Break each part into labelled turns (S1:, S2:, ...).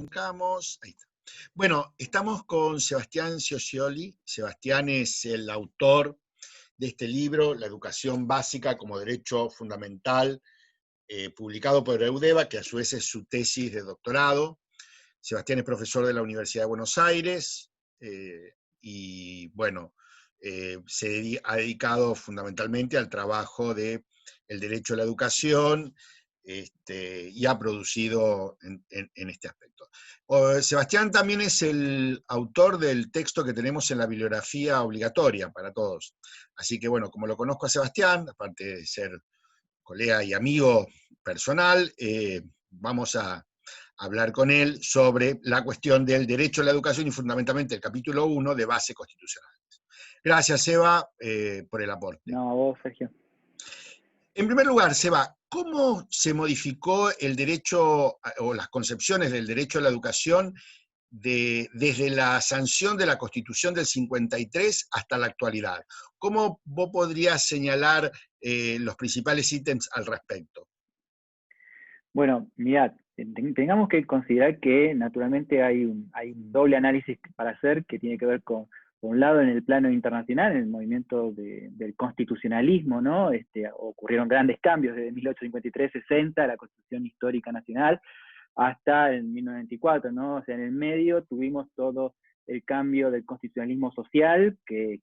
S1: Arrancamos. Ahí está. Bueno, estamos con Sebastián Cioscioli. Sebastián es el autor de este libro, La educación básica como derecho fundamental, publicado por Eudeva, que a su vez es su tesis de doctorado. Sebastián es profesor de la Universidad de Buenos Aires y, bueno, se ha dedicado fundamentalmente al trabajo del derecho a la educación, y ha producido en este aspecto. Sebastián también es el autor del texto que tenemos en la bibliografía obligatoria para todos. Así que, bueno, como lo conozco a Sebastián, aparte de ser colega y amigo personal, vamos a hablar con él sobre la cuestión del derecho a la educación y fundamentalmente el capítulo 1 de base constitucional. Gracias, Seba, por el aporte.
S2: No, a vos, Sergio.
S1: En primer lugar, Seba, ¿cómo se modificó el derecho o las concepciones del derecho a la educación desde la sanción de la Constitución del 53 hasta la actualidad? ¿Cómo vos podrías señalar los principales ítems al respecto?
S2: Bueno, mirad, tengamos que considerar que naturalmente hay un doble análisis para hacer que tiene que ver con, por un lado, en el plano internacional, en el movimiento del constitucionalismo, ¿no? Ocurrieron grandes cambios desde 1853-60, la Constitución Histórica Nacional, hasta el 1994, ¿no? O sea, en el medio tuvimos todo el cambio del constitucionalismo social, que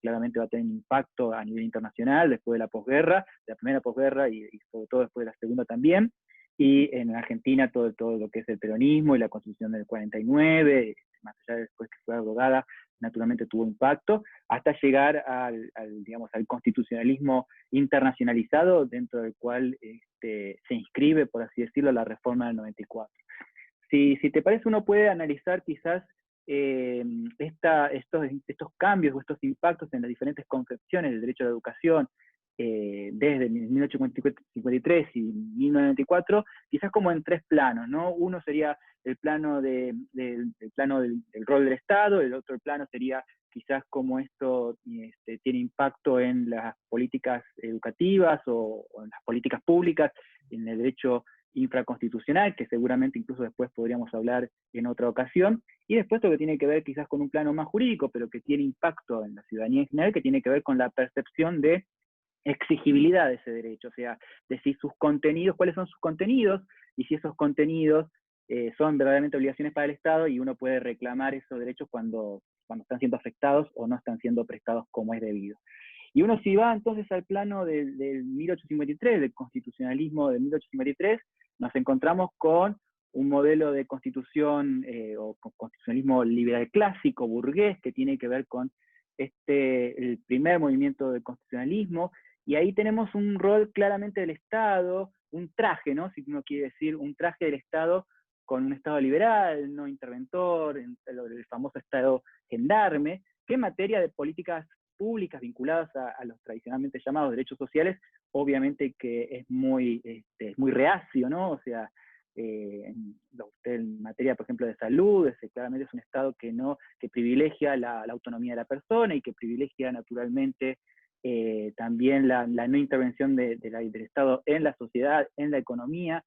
S2: claramente va a tener un impacto a nivel internacional después de la posguerra, de la primera posguerra y sobre todo después de la segunda también. Y en Argentina todo lo que es el peronismo y la constitución del 49, más allá de después que fue abrogada, naturalmente tuvo impacto, hasta llegar digamos, al constitucionalismo internacionalizado, dentro del cual se inscribe, por así decirlo, la reforma del 94. Si te parece, uno puede analizar quizás estos cambios o estos impactos en las diferentes concepciones del derecho a la educación, desde 1853 y 1994, quizás como en tres planos, ¿no? Uno sería el plano, del rol del Estado, el otro plano sería quizás cómo esto tiene impacto en las políticas educativas o en las políticas públicas, en el derecho infraconstitucional, que seguramente incluso después podríamos hablar en otra ocasión, y después lo que tiene que ver quizás con un plano más jurídico, pero que tiene impacto en la ciudadanía en general, que tiene que ver con la percepción de exigibilidad de ese derecho, o sea, de si sus contenidos, cuáles son sus contenidos, y si esos contenidos son verdaderamente obligaciones para el Estado, y uno puede reclamar esos derechos cuando están siendo afectados o no están siendo prestados como es debido. Y uno si va entonces al plano del 1853, del constitucionalismo del 1853, nos encontramos con un modelo de constitución o constitucionalismo liberal clásico, burgués, que tiene que ver con el primer movimiento del constitucionalismo, y ahí tenemos un rol claramente del Estado, un traje, ¿no? Si uno quiere decir, un traje del Estado con un Estado liberal, no interventor, el famoso Estado gendarme, que en materia de políticas públicas vinculadas a los tradicionalmente llamados derechos sociales, obviamente que es muy reacio, ¿no? O sea, en materia, por ejemplo, de salud, claramente es un Estado que privilegia la autonomía de la persona y que privilegia naturalmente también la no intervención del Estado en la sociedad, en la economía,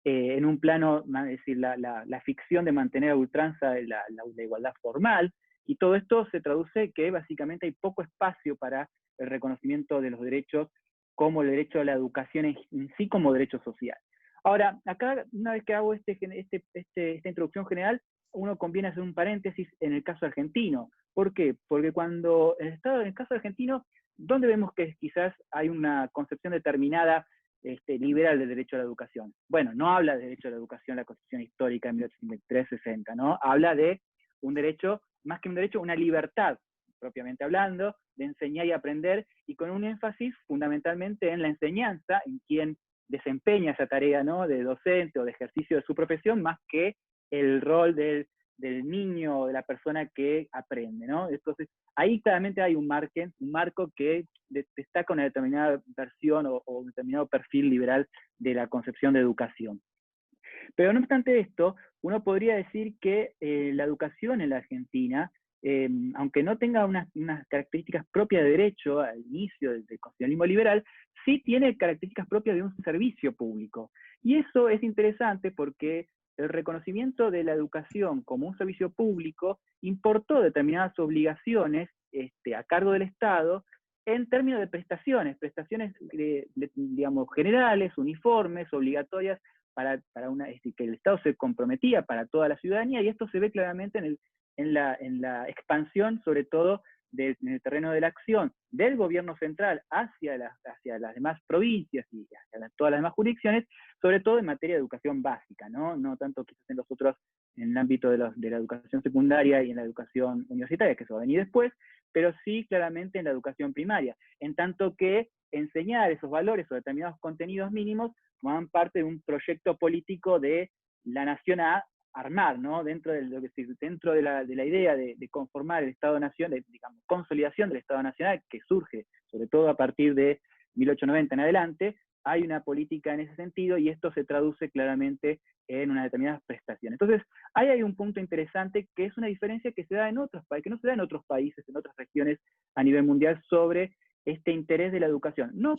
S2: en un plano, es decir, la ficción de mantener a ultranza la igualdad formal, y todo esto se traduce que básicamente hay poco espacio para el reconocimiento de los derechos, como el derecho a la educación en sí como derecho social. Ahora, acá, una vez que hago esta introducción general, uno conviene hacer un paréntesis en el caso argentino. ¿Por qué? Porque cuando en el caso argentino, ¿dónde vemos que quizás hay una concepción determinada liberal del derecho a la educación? Bueno, no habla de derecho a la educación la Constitución Histórica de 1853-60, ¿no? Habla de un derecho, más que un derecho, una libertad, propiamente hablando, de enseñar y aprender, y con un énfasis fundamentalmente en la enseñanza, en quien desempeña esa tarea, ¿no?, de docente o de ejercicio de su profesión, más que el rol del niño o de la persona que aprende, ¿no? Entonces, ahí claramente hay un marco que destaca una determinada versión o un determinado perfil liberal de la concepción de educación. Pero no obstante esto, uno podría decir que la educación en la Argentina, aunque no tenga unas características propias de derecho al inicio del constitucionalismo liberal, sí tiene características propias de un servicio público. Y eso es interesante porque el reconocimiento de la educación como un servicio público importó determinadas obligaciones a cargo del Estado en términos de prestaciones, digamos, generales, uniformes, obligatorias, que el Estado se comprometía para toda la ciudadanía, y esto se ve claramente en la expansión, sobre todo, en el terreno de la acción del gobierno central hacia las demás provincias y hacia todas las demás jurisdicciones, sobre todo en materia de educación básica, no tanto quizás en el ámbito de la educación secundaria y en la educación universitaria, que eso va a venir después, pero sí claramente en la educación primaria, en tanto que enseñar esos valores o determinados contenidos mínimos forman parte de un proyecto político de la nación a armar, ¿no? Dentro de la idea de conformar el Estado-Nación, digamos, consolidación del Estado Nacional, que surge sobre todo a partir de 1890 en adelante, hay una política en ese sentido, y esto se traduce claramente en unas determinadas prestaciones. Entonces, ahí hay un punto interesante, que es una diferencia que se da en otros países, que no se da en otros países, en otras regiones a nivel mundial, sobre este interés de la educación. No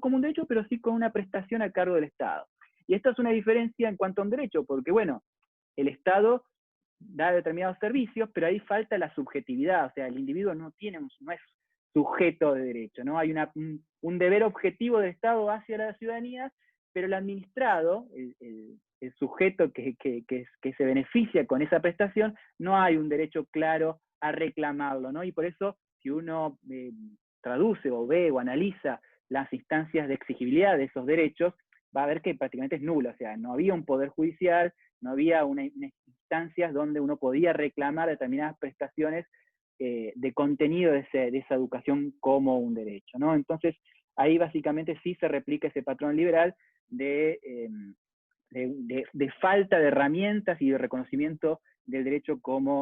S2: como un derecho, pero sí como una prestación a cargo del Estado. Y esta es una diferencia en cuanto a un derecho, porque bueno, el Estado da determinados servicios, pero ahí falta la subjetividad, o sea, el individuo no es sujeto de derecho, ¿no? Hay un deber objetivo del Estado hacia la ciudadanía, pero el administrado, el sujeto que se beneficia con esa prestación, no hay un derecho claro a reclamarlo, ¿no? Y por eso, si uno traduce o ve o analiza las instancias de exigibilidad de esos derechos, va a ver que prácticamente es nulo, o sea, no había un poder judicial, no había unas instancias donde uno podía reclamar determinadas prestaciones de contenido de esa educación como un derecho, ¿no? Entonces, ahí básicamente sí se replica ese patrón liberal de falta de herramientas y de reconocimiento del derecho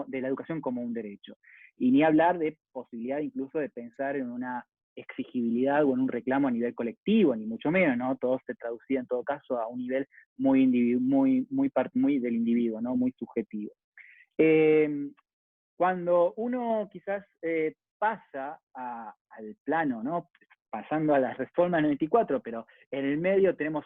S2: de la educación como un derecho. Y ni hablar de posibilidad incluso de pensar en una exigibilidad o en un reclamo a nivel colectivo, ni mucho menos, ¿no? Todo se traducía en todo caso a un nivel muy del individuo, ¿no? Muy subjetivo. Cuando uno quizás pasa al plano, ¿no? Pasando a las reformas del 94, pero en el medio tenemos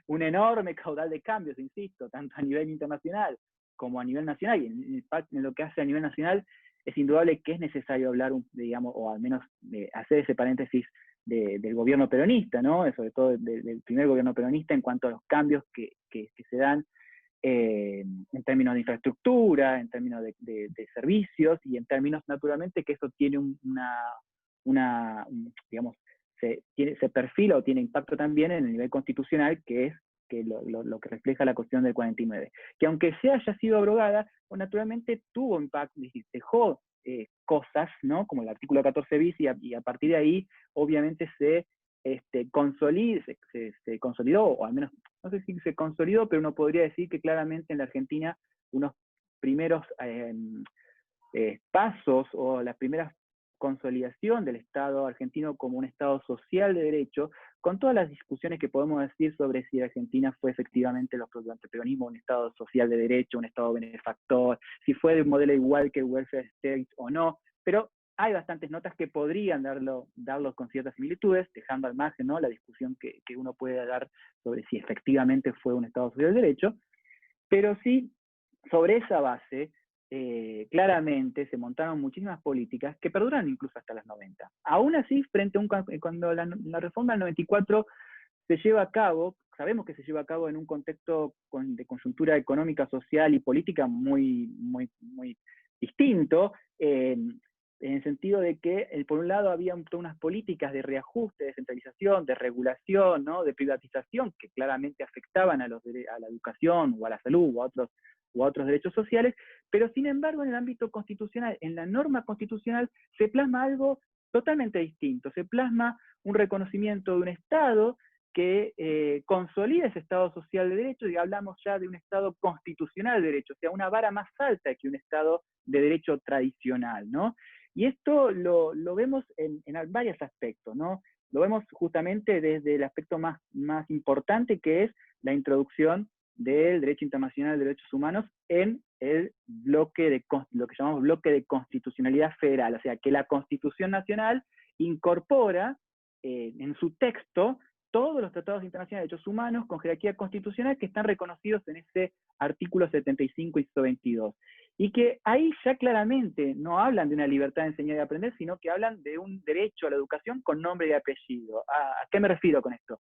S2: un enorme caudal de cambios, insisto, tanto a nivel internacional como a nivel nacional, y en lo que hace a nivel nacional es indudable que es necesario hablar, digamos, o al menos hacer ese paréntesis del gobierno peronista, ¿no? Sobre todo del primer gobierno peronista en cuanto a los cambios que se dan en términos de infraestructura, en términos de servicios, y en términos, naturalmente, que eso tiene digamos, se perfila o tiene impacto también en el nivel constitucional, que es lo que refleja la cuestión del 49. Que aunque se haya sido abrogada, pues naturalmente tuvo impacto, dejó cosas, ¿no? Como el artículo 14 bis, y a partir de ahí, obviamente, se consolidó, o al menos, no sé si se consolidó, pero uno podría decir que claramente en la Argentina unos primeros pasos, o la primera consolidación del Estado argentino como un Estado social de derecho, con todas las discusiones que podemos decir sobre si Argentina fue efectivamente durante el peronismo un Estado social de derecho, un Estado benefactor, si fue de un modelo igual que el welfare state o no, pero hay bastantes notas que podrían darlos con ciertas similitudes, dejando al margen, ¿no?, la discusión que uno puede dar sobre si efectivamente fue un Estado social de derecho, pero sí, sobre esa base, claramente se montaron muchísimas políticas que perduran incluso hasta las 90. Aún así, cuando la reforma del 94 se lleva a cabo, sabemos que se lleva a cabo en un contexto de coyuntura económica, social y política muy distinto, en el sentido de que, por un lado, había unas políticas de reajuste, de centralización, de regulación, ¿no?, de privatización, que claramente afectaban a la educación, o a la salud, o a otros derechos sociales, pero sin embargo en el ámbito constitucional, en la norma constitucional, se plasma algo totalmente distinto, se plasma un reconocimiento de un Estado que consolida ese Estado social de derecho, y hablamos ya de un Estado constitucional de derecho, o sea, una vara más alta que un Estado de derecho tradicional, ¿no? Y esto lo vemos en varios aspectos, ¿no? Lo vemos justamente desde el aspecto más importante, que es la introducción del derecho internacional de derechos humanos en el lo que llamamos bloque de constitucionalidad federal, o sea, que la Constitución Nacional incorpora en su texto todos los tratados internacionales de derechos humanos con jerarquía constitucional que están reconocidos en ese artículo 75 y 22. Y que ahí ya claramente no hablan de una libertad de enseñar y aprender, sino que hablan de un derecho a la educación con nombre y apellido. ¿A qué me refiero con esto?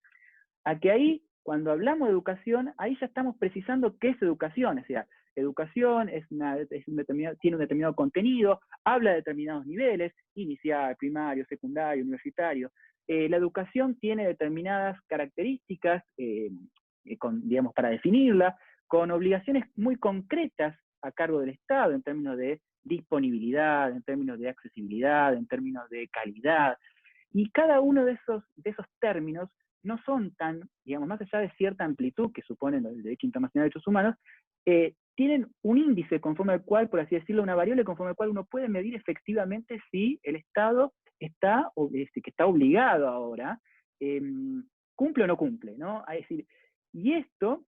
S2: A que ahí, cuando hablamos de educación, ahí ya estamos precisando qué es educación. O sea, educación tiene un determinado contenido, habla de determinados niveles, inicial, primario, secundario, universitario. La educación tiene determinadas características, digamos, para definirla, con obligaciones muy concretas a cargo del Estado en términos de disponibilidad, en términos de accesibilidad, en términos de calidad. Y cada uno de esos términos no son tan, digamos, más allá de cierta amplitud que suponen el derecho internacional de derechos humanos, tienen un índice conforme al cual, por así decirlo, una variable conforme al cual uno puede medir efectivamente si el Estado está, que está obligado ahora, cumple o no cumple, ¿no? Es decir, y esto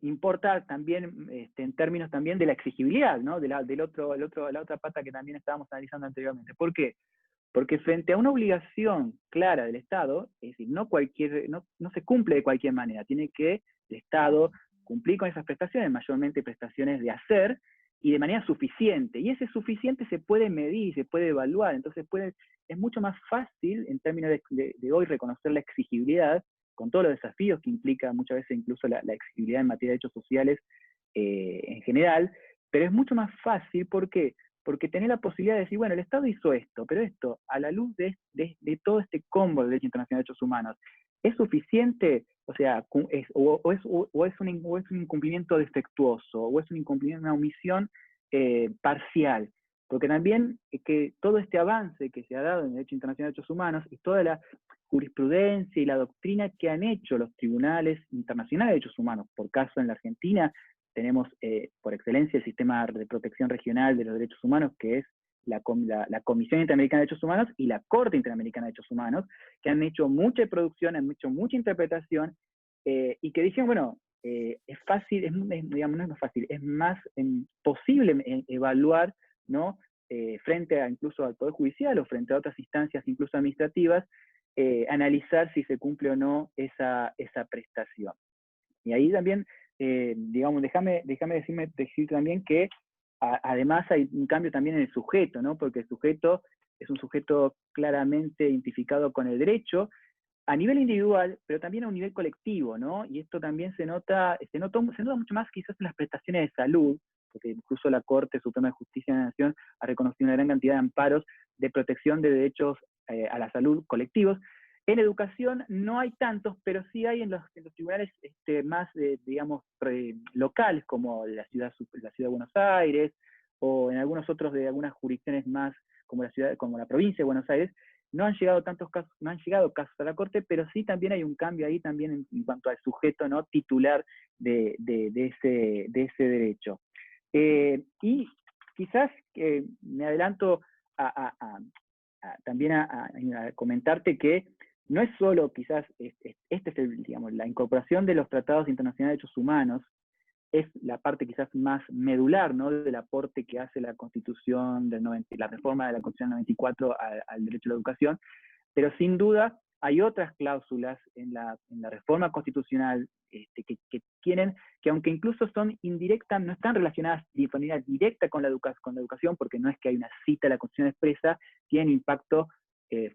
S2: importa también en términos también de la exigibilidad, ¿no? La otra pata que también estábamos analizando anteriormente. ¿Por qué? Porque frente a una obligación clara del Estado, es decir, no se cumple de cualquier manera, tiene que el Estado cumplir con esas prestaciones, mayormente prestaciones de hacer, y de manera suficiente. Y ese suficiente se puede medir, se puede evaluar, entonces es mucho más fácil en términos de hoy reconocer la exigibilidad, con todos los desafíos que implica muchas veces incluso la exigibilidad en materia de derechos sociales en general, pero es mucho más fácil, ¿por qué? Porque tenés la posibilidad de decir, bueno, el Estado hizo esto, pero esto, a la luz de todo este combo de derecho internacional de derechos humanos, ¿es suficiente? O sea, es un incumplimiento defectuoso, o es un incumplimiento, una omisión parcial. Porque también que todo este avance que se ha dado en el derecho internacional de derechos humanos y toda la jurisprudencia y la doctrina que han hecho los tribunales internacionales de derechos humanos, por caso en la Argentina, tenemos por excelencia el sistema de protección regional de los derechos humanos, que es la Comisión Interamericana de Derechos Humanos y la Corte Interamericana de Derechos Humanos, que han hecho mucha producción, han hecho mucha interpretación, y que dijeron, bueno, es fácil, digamos, no es más fácil, es más posible evaluar, ¿no? Frente incluso al Poder Judicial o frente a otras instancias, incluso administrativas, analizar si se cumple o no esa prestación. Y ahí también, digamos, déjame decir también que además hay un cambio también en el sujeto, ¿no? Porque el sujeto es un sujeto claramente identificado con el derecho, a nivel individual, pero también a un nivel colectivo, ¿no? Y esto también se nota mucho más quizás en las prestaciones de salud, porque incluso la Corte Suprema de Justicia de la Nación ha reconocido una gran cantidad de amparos de protección de derechos a la salud colectivos. En educación no hay tantos, pero sí hay en los tribunales más, digamos, locales, como la ciudad de Buenos Aires, o en algunos otros de algunas jurisdicciones más, como la provincia de Buenos Aires. No han llegado casos a la Corte, pero sí también hay un cambio ahí también en cuanto al sujeto, ¿no? Titular de ese derecho. Y quizás me adelanto también a comentarte que no es solo quizás, digamos, la incorporación de los tratados internacionales de derechos humanos es la parte quizás más medular, ¿no? Del aporte que hace la Constitución la reforma de la Constitución 94 al derecho a la educación, pero sin duda hay otras cláusulas en la reforma constitucional que tienen, que aunque incluso son indirectas, no están relacionadas de manera directa con la educación, porque no es que hay una cita a la Constitución expresa, tienen impacto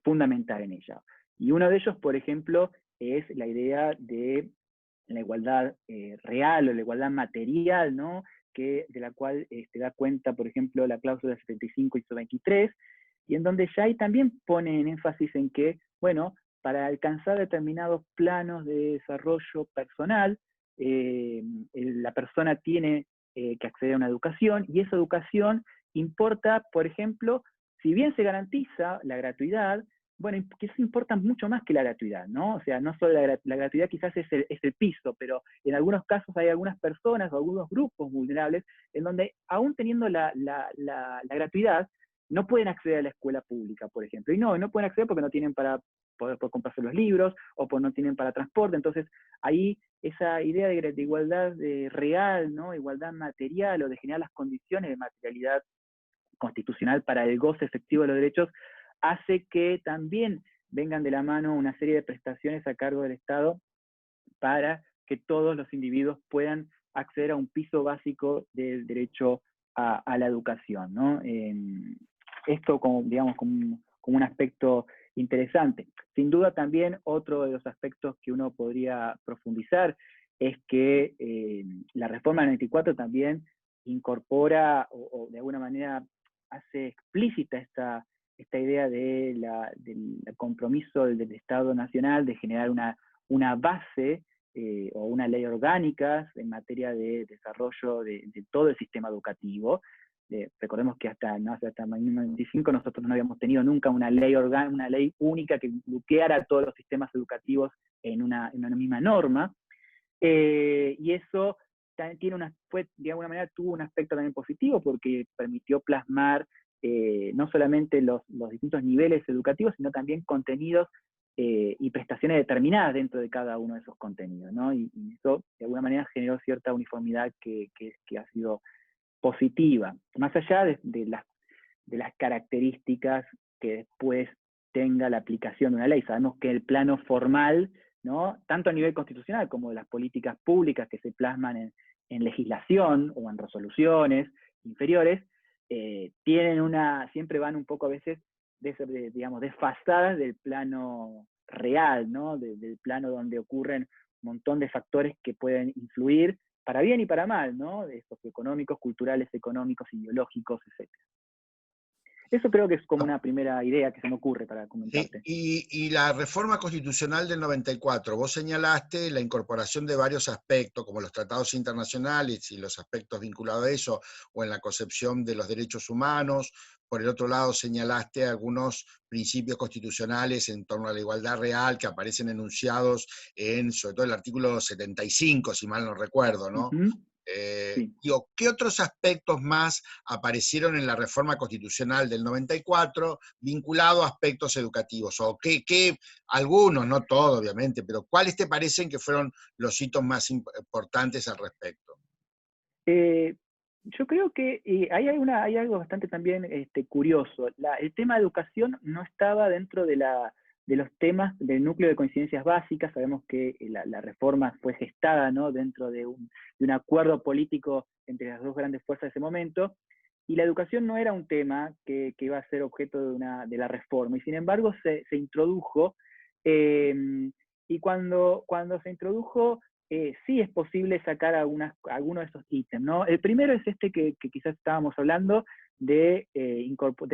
S2: fundamental en ella. Y uno de ellos, por ejemplo, es la idea de la igualdad real o la igualdad material, ¿no? De la cual da cuenta, por ejemplo, la cláusula 75 y 23, y en donde ya ahí también ponen énfasis en que, bueno, para alcanzar determinados planos de desarrollo personal, la persona tiene que acceder a una educación, y esa educación importa, por ejemplo, si bien se garantiza la gratuidad, bueno, quizás importa mucho más que la gratuidad, ¿no? O sea, no solo la gratuidad quizás es el piso, pero en algunos casos hay algunas personas o algunos grupos vulnerables en donde, aún teniendo la gratuidad, no pueden acceder a la escuela pública, por ejemplo. Y no pueden acceder porque no tienen para poder comprarse los libros, o no tienen para transporte. Entonces, ahí esa idea de igualdad real, ¿no? Igualdad material, o de generar las condiciones de materialidad constitucional para el goce efectivo de los derechos, hace que también vengan de la mano una serie de prestaciones a cargo del Estado para que todos los individuos puedan acceder a un piso básico del derecho a la educación, ¿no? Esto como, digamos, como un aspecto interesante. Sin duda también otro de los aspectos que uno podría profundizar es que la reforma del 94 también incorpora o de alguna manera hace explícita esta idea del compromiso del Estado Nacional de generar una base o una ley orgánica en materia de desarrollo de todo el sistema educativo. Recordemos que hasta 1995 nosotros no habíamos tenido nunca una ley única que bloqueara todos los sistemas educativos en una misma norma, y eso también de alguna manera tuvo un aspecto también positivo porque permitió plasmar no solamente los distintos niveles educativos, sino también contenidos y prestaciones determinadas dentro de cada uno de esos contenidos, ¿no? Y eso de alguna manera generó cierta uniformidad que ha sido positiva, más allá de las características que después tenga la aplicación de una ley. Sabemos que el plano formal, ¿no?, tanto a nivel constitucional como de las políticas públicas que se plasman en legislación o en resoluciones inferiores, siempre van un poco a veces digamos, desfasadas del plano real, ¿no? Del plano donde ocurren un montón de factores que pueden influir para bien y para mal, ¿no? De socioeconómicos, culturales, económicos, ideológicos, etc. Eso creo que es como una primera idea que se me ocurre para comentarte.
S1: Y la reforma constitucional del 94, vos señalaste la incorporación de varios aspectos, como los tratados internacionales y los aspectos vinculados a eso, o en la concepción de los derechos humanos. Por el otro lado, señalaste algunos principios constitucionales en torno a la igualdad real que aparecen enunciados sobre todo el artículo 75, si mal no recuerdo, ¿no?
S2: Sí.
S1: Digo, ¿qué otros aspectos más aparecieron en la reforma constitucional del 94 vinculados a aspectos educativos? O algunos, no todos obviamente, pero ¿cuáles te parecen que fueron los hitos más importantes al respecto?
S2: Yo creo que hay algo bastante también curioso. El tema de educación no estaba dentro de los temas del núcleo de coincidencias básicas. Sabemos que la reforma fue gestada, ¿no?, dentro de un acuerdo político entre las dos grandes fuerzas de ese momento, y la educación no era un tema que iba a ser objeto de la reforma, y sin embargo se introdujo, y cuando se introdujo, sí es posible sacar algunos de esos ítems, ¿no? El primero es este que quizás estábamos hablando, de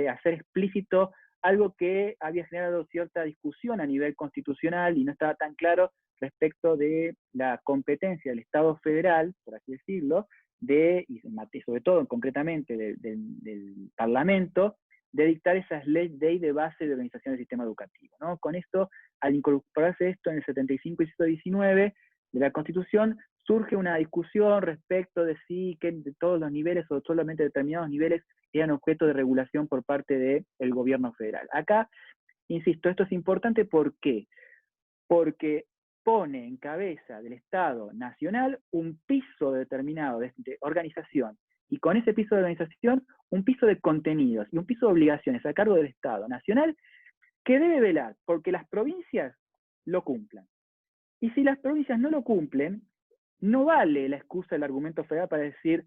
S2: hacer explícito algo que había generado cierta discusión a nivel constitucional y no estaba tan claro respecto de la competencia del Estado federal, por así decirlo, y sobre todo concretamente del Parlamento, de dictar esas leyes de base de organización del sistema educativo, ¿no? Con esto, al incorporarse esto en el 75 y 119 de la Constitución, surge una discusión respecto de si que de todos los niveles o solamente determinados niveles eran objeto de regulación por parte del gobierno federal. Acá, insisto, esto es importante, ¿por qué? Porque pone en cabeza del Estado Nacional un piso determinado de organización, y con ese piso de organización un piso de contenidos y un piso de obligaciones a cargo del Estado Nacional que debe velar porque las provincias lo cumplan. Y si las provincias no lo cumplen, no vale la excusa del argumento federal para decir,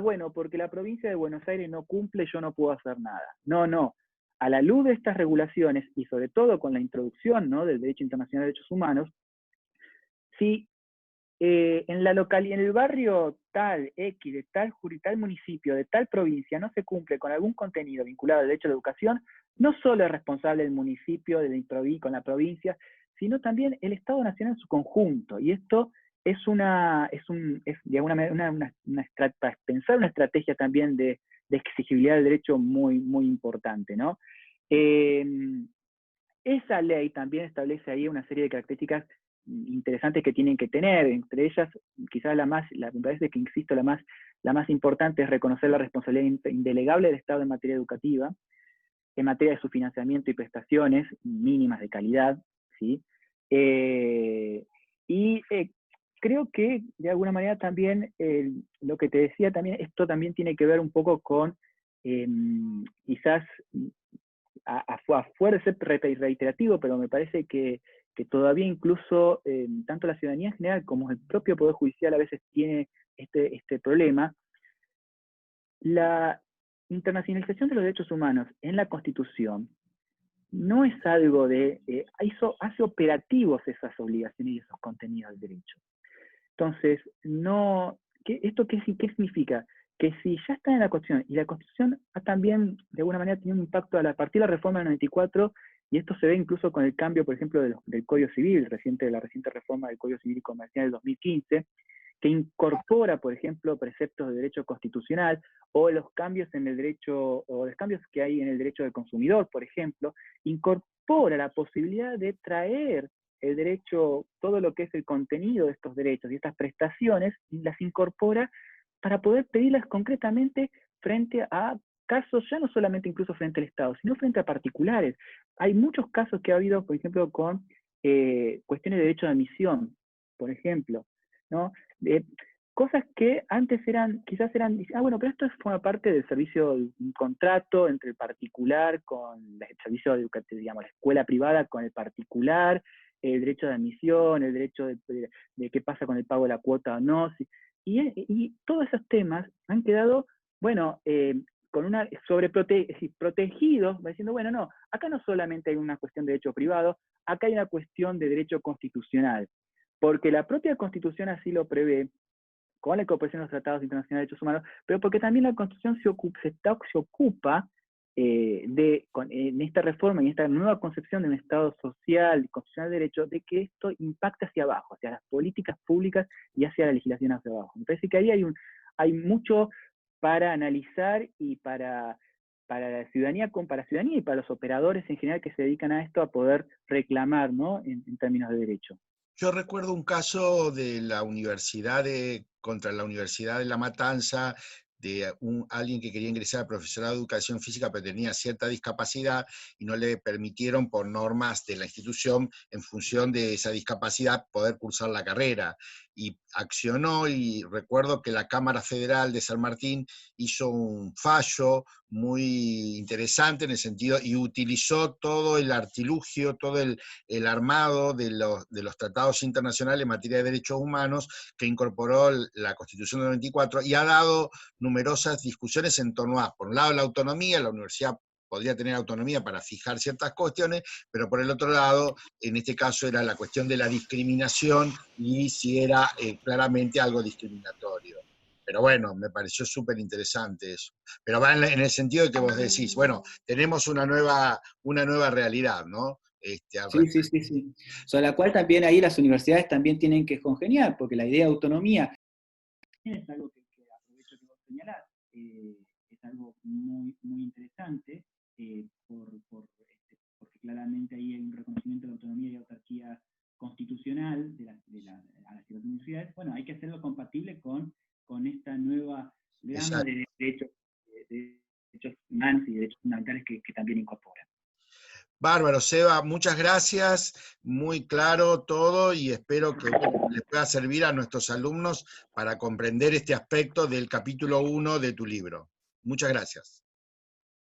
S2: bueno, porque la provincia de Buenos Aires no cumple, yo no puedo hacer nada. No. A la luz de estas regulaciones, y sobre todo con la introducción, ¿no?, del derecho internacional de derechos humanos, si en el barrio tal X, de tal municipio, de tal provincia, no se cumple con algún contenido vinculado al derecho a la educación, no solo es responsable el municipio con la provincia, sino también el Estado Nacional en su conjunto. Y esto es de alguna manera para pensar una estrategia también de exigibilidad del derecho muy, muy importante, ¿no? Esa ley también establece ahí una serie de características interesantes que tienen que tener. Entre ellas, quizás me parece que, insisto, la más importante es reconocer la responsabilidad indelegable del Estado en materia educativa, en materia de su financiamiento y prestaciones mínimas de calidad, ¿sí? Creo que, de alguna manera, también, lo que te decía también, esto también tiene que ver un poco con, quizás, a fuerza de ser reiterativo, pero me parece que todavía incluso tanto la ciudadanía en general como el propio Poder Judicial a veces tiene este problema. La internacionalización de los derechos humanos en la Constitución no es algo hace operativos esas obligaciones y esos contenidos del derecho. Entonces, ¿esto qué significa? Que si ya está en la Constitución, y la Constitución ha también, de alguna manera, tenido un impacto a partir de la reforma del 94, y esto se ve incluso con el cambio, por ejemplo, del Código Civil, la reciente reforma del Código Civil y Comercial del 2015, que incorpora, por ejemplo, preceptos de derecho constitucional, o los cambios en el derecho, o los cambios que hay en el derecho del consumidor, por ejemplo, incorpora la posibilidad de traer el derecho, todo lo que es el contenido de estos derechos y estas prestaciones, las incorpora para poder pedirlas concretamente frente a casos, ya no solamente incluso frente al Estado, sino frente a particulares. Hay muchos casos que ha habido, por ejemplo, con cuestiones de derecho de admisión, por ejemplo, ¿no? Cosas que antes quizás eran, bueno, pero esto forma parte del servicio, un contrato entre el particular con el servicio educativo, digamos, la escuela privada con el particular, el derecho de admisión, el derecho de qué pasa con el pago de la cuota o no. Y todos esos temas han quedado, bueno, con una protegidos, diciendo, bueno, no, acá no solamente hay una cuestión de derecho privado, acá hay una cuestión de derecho constitucional, porque la propia Constitución así lo prevé, con la incorporación de los tratados internacionales de derechos humanos, pero porque también la Constitución se ocupa en esta reforma, en esta nueva concepción de un Estado social y constitucional de derecho, de que esto impacta hacia abajo, hacia las políticas públicas y hacia la legislación hacia abajo. Me parece que ahí hay mucho para analizar y para la ciudadanía, y para los operadores en general que se dedican a esto, a poder reclamar, ¿no? en términos de derecho.
S1: Yo recuerdo un caso de contra la Universidad de La Matanza, de alguien que quería ingresar a profesorado de educación física, pero tenía cierta discapacidad y no le permitieron por normas de la institución, en función de esa discapacidad, poder cursar la carrera. Y accionó, y recuerdo que la Cámara Federal de San Martín hizo un fallo muy interesante en el sentido, y utilizó todo el artilugio, todo el armado de los tratados internacionales en materia de derechos humanos que incorporó la Constitución del 94, y ha dado numerosas discusiones en torno a, por un lado, la autonomía. La universidad podría tener autonomía para fijar ciertas cuestiones, pero por el otro lado, en este caso era la cuestión de la discriminación y si era claramente algo discriminatorio. Pero bueno, me pareció súper interesante eso. Pero va en el sentido de que vos decís, bueno, tenemos una nueva realidad, ¿no?
S3: Sí, sí, sí, sí. Sobre la cual también ahí las universidades también tienen que congeniar, porque la idea de autonomía es algo que aprovecho que vos señalás, es algo muy, muy interesante, porque claramente ahí hay un reconocimiento de autonomía y autarquía constitucional a las universidades. Bueno, hay que hacerlo compatible con esta nueva gama de derechos humanos y derechos fundamentales que también incorpora.
S1: Bárbaro, Seba, muchas gracias, muy claro todo, y espero que les pueda servir a nuestros alumnos para comprender este aspecto del capítulo 1 de tu libro. Muchas gracias.